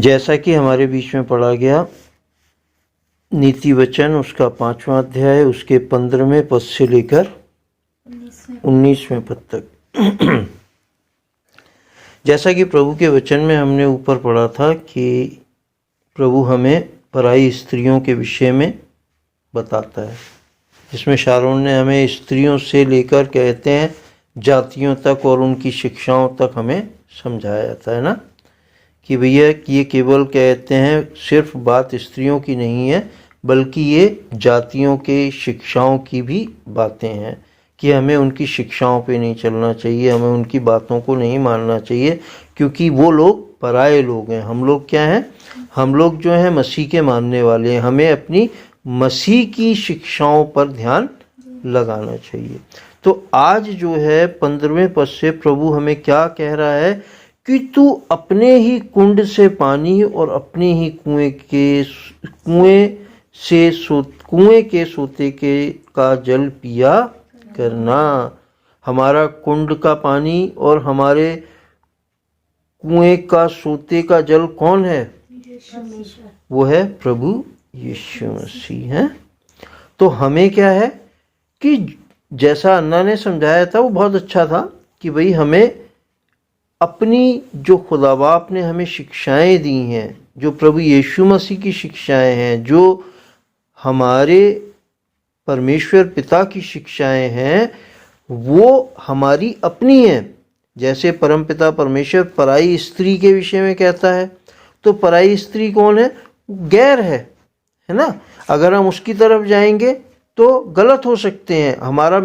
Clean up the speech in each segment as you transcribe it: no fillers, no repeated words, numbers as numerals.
जैसा कि हमारे बीच में पढ़ा गया नीति वचन उसका 5वां अध्याय उसके 15वें पद से लेकर 19वें पद तक। जैसा कि प्रभु के वचन में हमने ऊपर पढ़ा था कि प्रभु हमें पराई स्त्रियों के विषय में बताता है, जिसमें शारोन ने हमें स्त्रियों से लेकर कहते हैं जातियों तक और उनकी शिक्षाओं तक हमें समझाया जाता है ना, कि भैया ये केवल कहते हैं सिर्फ बात स्त्रियों की नहीं है, बल्कि ये जातियों के शिक्षाओं की भी बातें हैं कि हमें उनकी शिक्षाओं पे नहीं चलना चाहिए, हमें उनकी बातों को नहीं मानना चाहिए, क्योंकि वो लोग पराये लोग हैं। हम लोग क्या हैं? हम लोग जो हैं मसीह के मानने वाले हैं। हमें अपनी मसीह की शिक्षाओं पर ध्यान लगाना चाहिए। तो आज जो है 15वें पद से प्रभु हमें क्या कह रहा है कि तू अपने ही कुंड से पानी और अपने ही कुएं के सोते का जल पिया करना। हमारा कुंड का पानी और हमारे कुएं का सोते का जल कौन है? वो है प्रभु यीशु मसीह है। तो हमें क्या है कि जैसा अन्ना ने समझाया था वो बहुत अच्छा था कि भाई हमें अपनी जो खुदा बाप ने हमें शिक्षाएं दी हैं, जो प्रभु यीशु मसीह की शिक्षाएं हैं, जो हमारे परमेश्वर पिता की शिक्षाएं हैं, वो हमारी अपनी हैं। जैसे परमपिता परमेश्वर पराई स्त्री के विषय में कहता है, तो पराई स्त्री कौन है? गैर है ना। अगर हम उसकी तरफ जाएंगे तो गलत हो सकते हैं, हमारा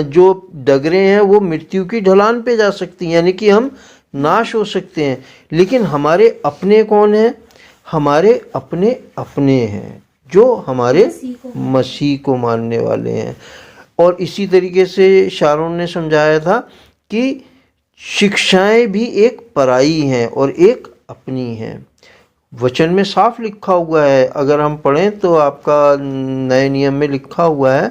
जो डगरे हैं वो मृत्यु की ढलान पे जा सकती हैं, यानी कि हम नाश हो सकते हैं। लेकिन हमारे अपने कौन हैं? हमारे अपने अपने हैं जो हमारे मसीह को मानने वाले हैं। और इसी तरीके से शारोन ने समझाया था कि शिक्षाएं भी एक पराई हैं और एक अपनी हैं। वचन में साफ लिखा हुआ है, अगर हम पढ़ें तो आपका नए नियम में लिखा हुआ है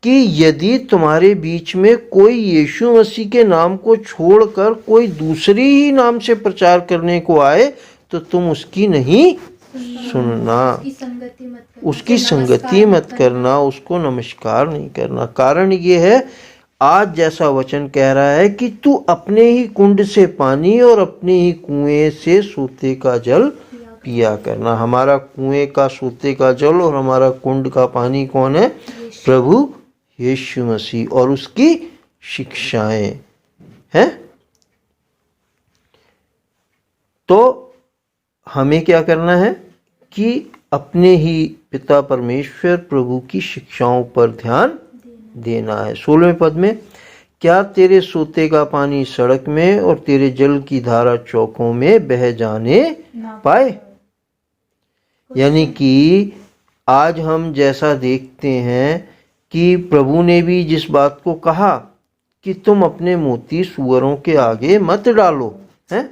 कि यदि तुम्हारे बीच में कोई यीशु मसीह के नाम को छोड़कर कोई दूसरी ही नाम से प्रचार करने को आए तो तुम उसकी नहीं सुनना, उसकी संगति मत करना, उसको नमस्कार नहीं करना। कारण ये है, आज जैसा वचन कह रहा है कि तू अपने ही कुंड से पानी और अपने ही कुएं से सोते का जल पिया करना। हमारा कुएं का सोते का जल और हमारा कुंड का पानी कौन है? प्रभु यीशु मसीह और उसकी शिक्षाएं हैं। तो हमें क्या करना है कि अपने ही पिता परमेश्वर प्रभु की शिक्षाओं पर ध्यान देना है। 16वें पद में, क्या तेरे सोते का पानी सड़क में और तेरे जल की धारा चौकों में बह जाने पाए? यानी कि आज हम जैसा देखते हैं कि प्रभु ने भी जिस बात को कहा कि तुम अपने मोती सूअरों के आगे मत डालो, हैं?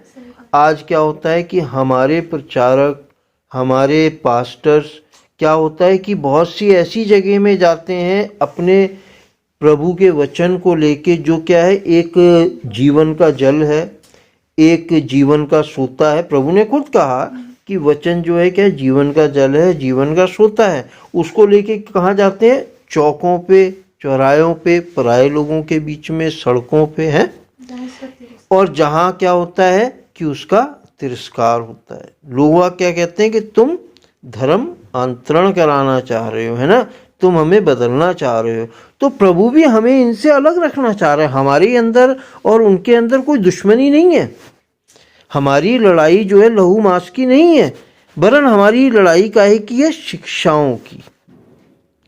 आज क्या होता है कि हमारे प्रचारक, हमारे पास्टर्स, क्या होता है कि बहुत सी ऐसी जगह में जाते हैं अपने प्रभु के वचन को लेके, जो क्या है, एक जीवन का जल है, एक जीवन का सोता है। प्रभु ने खुद कहा कि वचन जो है क्या, जीवन का जल है, जीवन का सोता है। उसको लेके कहाँ जाते हैं? चौकों पे, चौराहों पे, पराये लोगों के बीच में, सड़कों पे है। और जहाँ क्या होता है कि उसका तिरस्कार होता है। लोग क्या कहते हैं कि तुम धर्म अंतरण कराना चाह रहे हो, है ना, तुम हमें बदलना चाह रहे हो। तो प्रभु भी हमें इनसे अलग रखना चाह रहे हैं। हमारे अंदर और उनके अंदर कोई दुश्मनी नहीं है। हमारी लड़ाई जो है लहू मांस की नहीं है, वरन हमारी लड़ाई काहे की है? शिक्षाओं की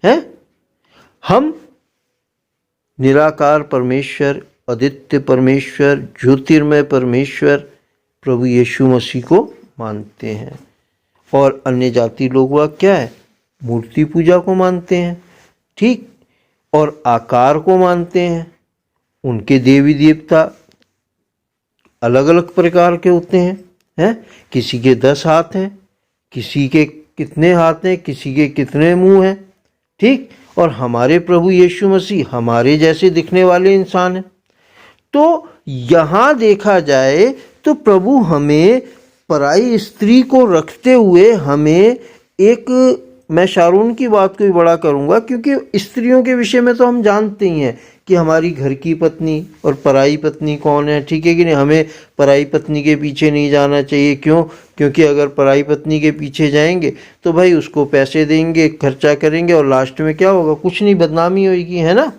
है। हम निराकार परमेश्वर, अद्वितीय परमेश्वर, ज्योतिर्मय परमेश्वर प्रभु यीशु मसीह को मानते हैं। और अन्य जाति लोग वह क्या है? मूर्ति पूजा को मानते हैं, ठीक, और आकार को मानते हैं। उनके देवी देवता अलग अलग प्रकार के होते हैं। किसी के 10 हाथ हैं, किसी के कितने हाथ हैं, किसी के कितने मुंह हैं, ठीक। और हमारे प्रभु यीशु मसीह हमारे जैसे दिखने वाले इंसान हैं। तो यहाँ देखा जाए तो प्रभु हमें पराई स्त्री को रखते हुए हमें एक, मैं शारून की बात को भी बड़ा करूंगा, क्योंकि स्त्रियों के विषय में तो हम जानते ही हैं कि हमारी घर की पत्नी और पराई पत्नी कौन है, ठीक है कि नहीं। हमें पराई पत्नी के पीछे नहीं जाना चाहिए। क्यों? क्योंकि अगर पराई पत्नी के पीछे जाएंगे तो भाई उसको पैसे देंगे, खर्चा करेंगे और लास्ट में क्या होगा? कुछ नहीं, बदनामी होगी, है ना।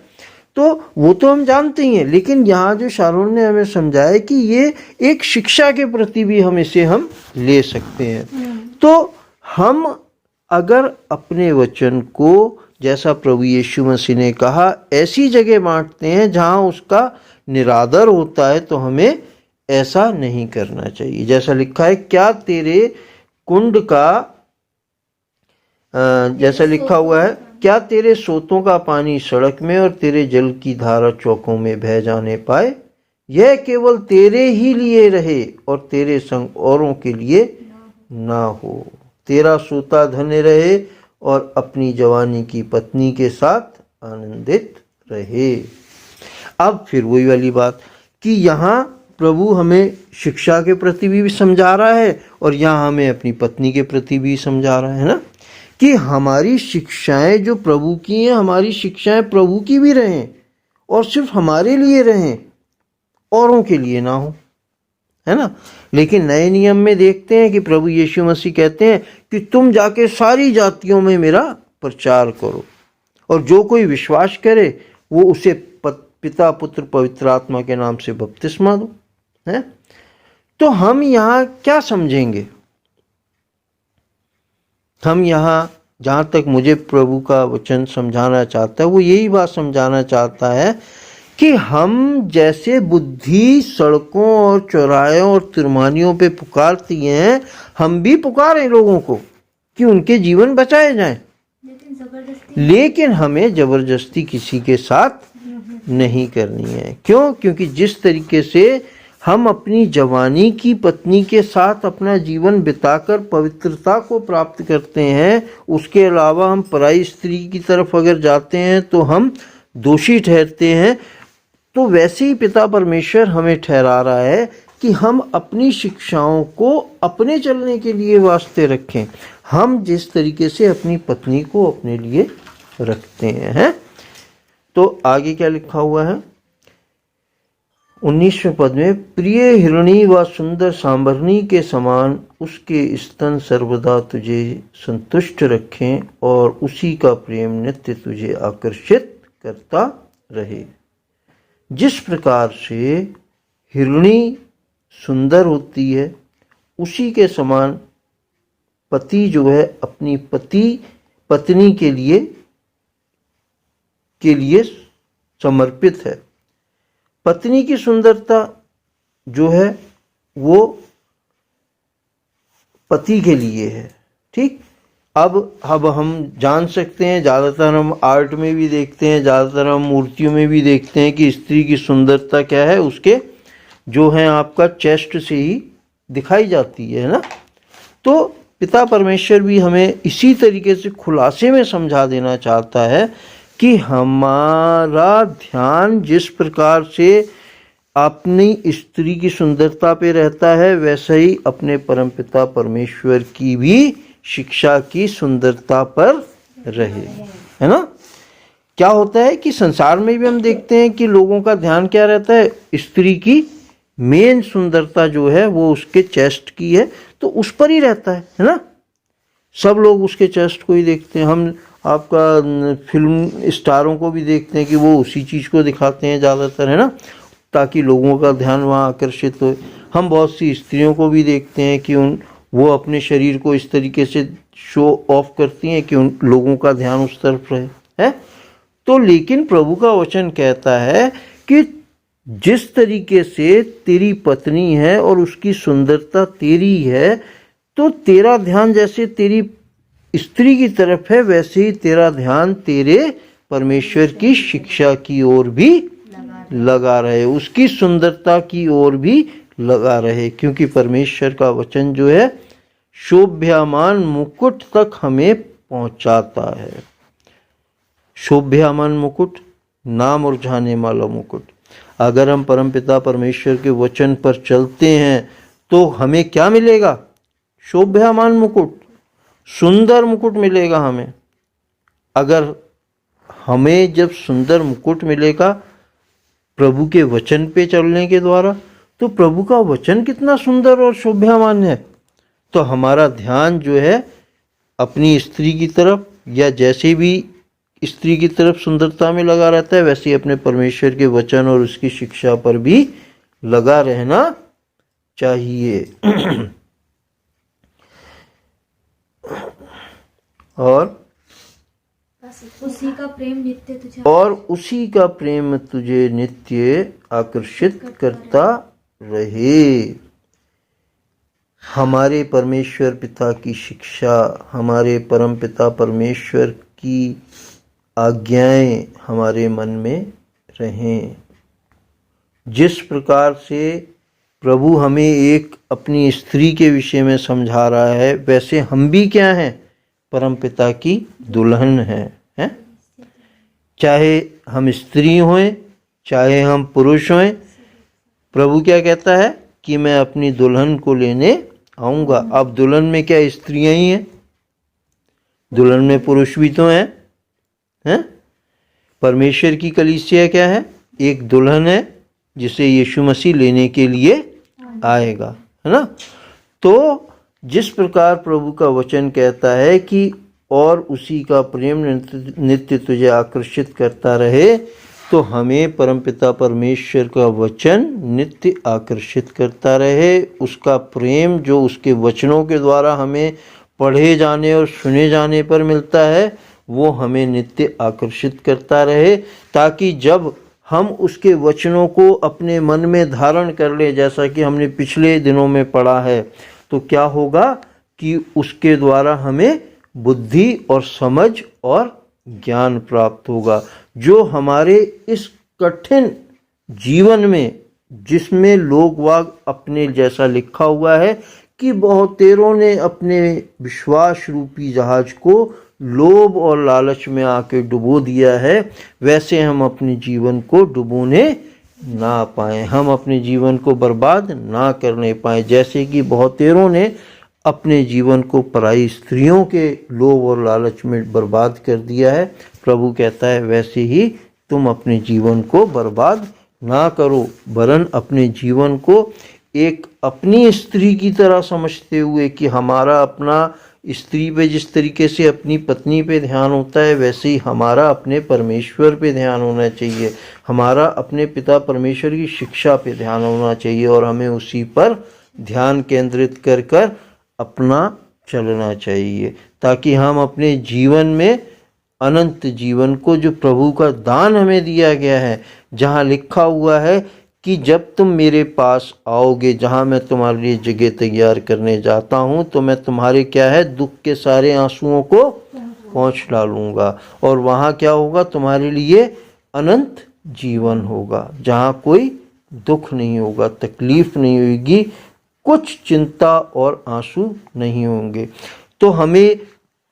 तो वो तो हम जानते ही हैं, लेकिन यहाँ जो शारून ने हमें समझाया कि ये एक शिक्षा के प्रति भी हम इसे हम ले सकते हैं। तो हम अगर अपने वचन को जैसा प्रभु यीशु मसीह ने कहा ऐसी जगह बांटते हैं जहाँ उसका निरादर होता है, तो हमें ऐसा नहीं करना चाहिए। जैसा लिखा है, क्या तेरे कुंड का जैसा लिखा हुआ है, क्या तेरे सोतों का पानी सड़क में और तेरे जल की धारा चौकों में बह जाने पाए? यह केवल तेरे ही लिए रहे और तेरे संग औरों के लिए ना हो। तेरा सोता धन्य रहे और अपनी जवानी की पत्नी के साथ आनंदित रहे। अब फिर वही वाली बात कि यहाँ प्रभु हमें शिक्षा के प्रति भी समझा रहा है और यहाँ हमें अपनी पत्नी के प्रति भी समझा रहा है ना, कि हमारी शिक्षाएं जो प्रभु की हैं, हमारी शिक्षाएं प्रभु की भी रहें और सिर्फ हमारे लिए रहें, औरों के लिए ना हो, है ना। लेकिन नए नियम में देखते हैं कि प्रभु यीशु मसीह कहते हैं कि तुम जाके सारी जातियों में मेरा प्रचार करो और जो कोई विश्वास करे वो उसे पिता पुत्र पवित्र आत्मा के नाम से बपतिस्मा दो, है। तो हम यहाँ क्या समझेंगे? हम यहाँ, जहाँ तक मुझे प्रभु का वचन समझाना चाहता है, वो यही बात समझाना चाहता है कि हम जैसे बुद्धि सड़कों और चौराहों और तिरमानियों पे पुकारती हैं, हम भी पुकारें लोगों को कि उनके जीवन बचाए जाएं, लेकिन हमें जबरदस्ती किसी के साथ नहीं करनी है। क्यों? क्योंकि जिस तरीके से हम अपनी जवानी की पत्नी के साथ अपना जीवन बिताकर पवित्रता को प्राप्त करते हैं, उसके अलावा हम पराई स्त्री की तरफ अगर जाते हैं तो हम दोषी ठहरते हैं। तो वैसे ही पिता परमेश्वर हमें ठहरा रहा है कि हम अपनी शिक्षाओं को अपने चलने के लिए वास्ते रखें, हम जिस तरीके से अपनी पत्नी को अपने लिए रखते हैं। तो आगे क्या लिखा हुआ है 19वें पद में, प्रिय हिरणी व सुंदर सांभरनी के समान उसके स्तन सर्वदा तुझे संतुष्ट रखें और उसी का प्रेम नित्य तुझे आकर्षित करता रहे। जिस प्रकार से हिरणी सुंदर होती है, उसी के समान पति जो है अपनी पत्नी के लिए समर्पित है। पत्नी की सुंदरता जो है वो पति के लिए है, ठीक। अब हम जान सकते हैं, ज़्यादातर हम आर्ट में भी देखते हैं, ज़्यादातर हम मूर्तियों में भी देखते हैं कि स्त्री की सुंदरता क्या है, उसके जो है आपका चेस्ट से ही दिखाई जाती है ना। तो पिता परमेश्वर भी हमें इसी तरीके से खुलासे में समझा देना चाहता है कि हमारा ध्यान जिस प्रकार से अपनी स्त्री की सुंदरता पे रहता है, वैसे ही अपने परमपिता परमेश्वर की भी शिक्षा की सुंदरता पर रहे, है ना। क्या होता है कि संसार में भी हम देखते हैं कि लोगों का ध्यान क्या रहता है, स्त्री की मेन सुंदरता जो है वो उसके चेस्ट की है, तो उस पर ही रहता है ना। सब लोग उसके चेस्ट को ही देखते हैं। हम आपका फिल्म स्टारों को भी देखते हैं कि वो उसी चीज़ को दिखाते हैं ज़्यादातर, है ना, ताकि लोगों का ध्यान वहाँ आकर्षित हो। हम बहुत सी स्त्रियों को भी देखते हैं कि वो अपने शरीर को इस तरीके से शो ऑफ करती हैं कि उन लोगों का ध्यान उस तरफ रहे, है। तो लेकिन प्रभु का वचन कहता है कि जिस तरीके से तेरी पत्नी है और उसकी सुंदरता तेरी है, तो तेरा ध्यान जैसे तेरी स्त्री की तरफ है, वैसे ही तेरा ध्यान तेरे परमेश्वर की शिक्षा की ओर भी लगा रहे, उसकी सुंदरता की ओर भी लगा रहे। क्योंकि परमेश्वर का वचन जो है शोभ्यमान मुकुट तक हमें पहुंचाता है। शोभ्यमान मुकुट, ना मुरझाने वाला मुकुट। अगर हम परमपिता परमेश्वर के वचन पर चलते हैं तो हमें क्या मिलेगा? शोभ्यमान मुकुट, सुंदर मुकुट मिलेगा हमें। अगर हमें जब सुंदर मुकुट मिलेगा प्रभु के वचन पे चलने के द्वारा, तो प्रभु का वचन कितना सुंदर और शोभ्यमान है, तो हमारा ध्यान जो है अपनी स्त्री की तरफ, या जैसे भी स्त्री की तरफ सुंदरता में लगा रहता है, वैसे ही अपने परमेश्वर के वचन और उसकी शिक्षा पर भी लगा रहना चाहिए। और उसी का प्रेम नित्य तुझे उसी का प्रेम तुझे नित्य आकर्षित करता रहे। हमारे परमेश्वर पिता की शिक्षा, हमारे परम पिता परमेश्वर की आज्ञाएं हमारे मन में रहें। जिस प्रकार से प्रभु हमें एक अपनी स्त्री के विषय में समझा रहा है, वैसे हम भी क्या हैं? परम पिता की दुल्हन हैं। चाहे हम स्त्री हों, चाहे हम पुरुष हों, प्रभु क्या कहता है कि मैं अपनी दुल्हन को लेने आऊँगा। अब दुल्हन में क्या स्त्रियां ही हैं? दुल्हन में पुरुष भी तो हैं? परमेश्वर की कलीसिया क्या है? एक दुल्हन है जिसे यीशु मसीह लेने के लिए आएगा, है ना? तो जिस प्रकार प्रभु का वचन कहता है कि और उसी का प्रेम नित्य तुझे आकर्षित करता रहे, तो हमें परमपिता परमेश्वर का वचन नित्य आकर्षित करता रहे। उसका प्रेम जो उसके वचनों के द्वारा हमें पढ़े जाने और सुने जाने पर मिलता है, वो हमें नित्य आकर्षित करता रहे, ताकि जब हम उसके वचनों को अपने मन में धारण कर ले, जैसा कि हमने पिछले दिनों में पढ़ा है, तो क्या होगा कि उसके द्वारा हमें बुद्धि और समझ और ज्ञान प्राप्त होगा, जो हमारे इस कठिन जीवन में, जिसमें लोग वाग अपने, जैसा लिखा हुआ है कि बहुतेरों ने अपने विश्वास रूपी जहाज को लोभ और लालच में आके डुबो दिया है, वैसे हम अपने जीवन को डुबोने ना पाए, हम अपने जीवन को बर्बाद ना करने पाए। जैसे कि बहुतेरों ने अपने जीवन को पराई स्त्रियों के लोभ और लालच में बर्बाद कर दिया है, प्रभु कहता है वैसे ही तुम अपने जीवन को बर्बाद ना करो, वरन अपने जीवन को एक अपनी स्त्री की तरह समझते हुए कि हमारा अपना स्त्री पे जिस तरीके से अपनी पत्नी पे ध्यान होता है, वैसे ही हमारा अपने परमेश्वर पे ध्यान होना चाहिए, हमारा अपने पिता परमेश्वर की शिक्षा पे ध्यान होना चाहिए, और हमें उसी पर ध्यान केंद्रित कर कर अपना चलना चाहिए, ताकि हम अपने जीवन में अनंत जीवन को, जो प्रभु का दान हमें दिया गया है, जहाँ लिखा हुआ है कि जब तुम मेरे पास आओगे, जहाँ मैं तुम्हारे लिए जगह तैयार करने जाता हूँ, तो मैं तुम्हारे क्या है दुख के सारे आंसुओं को पोंछ डालूंगा, और वहाँ क्या होगा? तुम्हारे लिए अनंत जीवन होगा, जहाँ कोई दुख नहीं होगा, तकलीफ नहीं होगी, कुछ चिंता और आंसू नहीं होंगे। तो हमें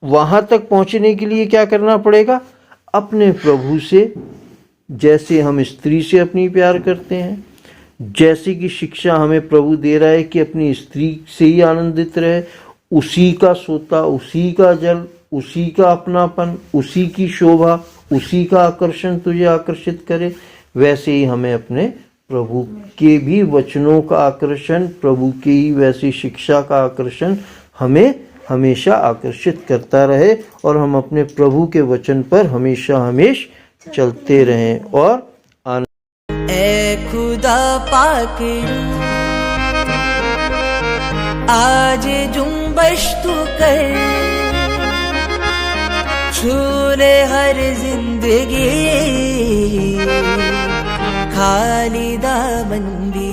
वहाँ तक पहुँचने के लिए क्या करना पड़ेगा? अपने प्रभु से, जैसे हम स्त्री से अपनी प्यार करते हैं, जैसे कि शिक्षा हमें प्रभु दे रहा है कि अपनी स्त्री से ही आनंदित रहे, उसी का सोता, उसी का जल, उसी का अपनापन, उसी की शोभा, उसी का आकर्षण तुझे आकर्षित करे, वैसे ही हमें अपने प्रभु के भी वचनों का आकर्षण, प्रभु की ही वैसी शिक्षा का आकर्षण हमें हमेशा आकर्षित करता रहे, और हम अपने प्रभु के वचन पर हमेशा चलते रहें। और ऐ खुदा पाक आज जुम्बश तू कर, छू ले हर जिंदगी खाली दामन भी